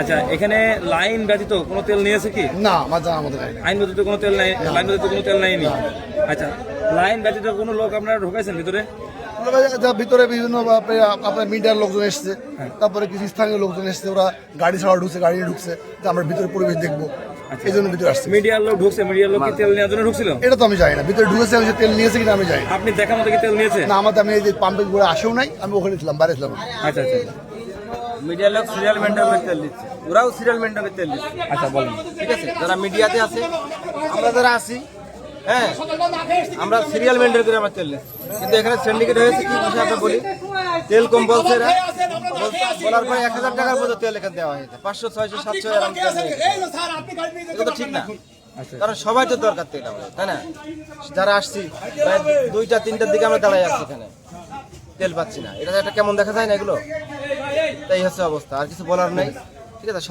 আচ্ছা, এখানে লাইন ব্যতীত কোনো তেল নিয়েছে কি? না, আমার জানা আমাদের আইন ব্যতীত কোনো তেল নাই, লাইন ব্যতীত কোনো তেল নেয়নি। আচ্ছা, লাইন ব্যতীত কোনো লোক আপনারা ঢোকাইছেন ভিতরে? ভিতরে বিভিন্ন আপনার মিডিয়ার লোকজন এসছে, তারপরে কিছু স্থানীয় লোকজন এসছে, ওরা গাড়ি ছাড়া ঢুকছে, গাড়ি নিয়ে ঢুকছে যে আমরা ভিতরে পরিবেশ দেখবো, এই জন্য ভিতরে আসছে। মিডিয়ার লোক ঢুকছে, মিডিয়ার লোক কি তেল নেওয়ার জন্য ঢুকছিল? এটা তো আমি জানি না, ভিতরে ঢুকেছে, আমি যে তেল নিয়েছে কিনা আমি জানি না। আপনি দেখা মতো কি তেল নিয়েছে? না, আমাদের আমি এই যে পাম্পে করে আসেও নাই, আমি ওখানে ছিলাম, বাইরে ছিলাম। আচ্ছা আচ্ছা, মিডিয়ার লোক সিরিয়াল মেনটেনের তেল দিচ্ছে, ওরাও সিরিয়াল মেনটেনের তেল দিচ্ছে। আচ্ছা বলেন। ঠিক আছে, যারা মিডিয়াতে আছে, আমরা যারা আছি, হ্যাঁ, আমরা সিরিয়াল মেনটেন করে আমরা তেল নিচ্ছি। কিন্তু এখানে সিন্ডিকেট হয়েছে কি বিষয় আমরা বলি, তেল কম বলছে এরা, বলার পরে 1000 টাকার মতো তেল এখানে দেওয়া হয়েছে, 500, 600, 700 এরকম তেল নিয়ে। এটা তো ঠিক না, কারণ সবাই তো দরকার তেল আমাদের, তাই না? যারা আসছি প্রায় 2টা 3টার দিকে আমরা দাঁড়াই আছি এখানে, তেল পাচ্ছি না, এটা একটা কেমন দেখা যায় না এগুলো? তাই হচ্ছে অবস্থা, আর কিছু বলার নেই। ঠিক আছে।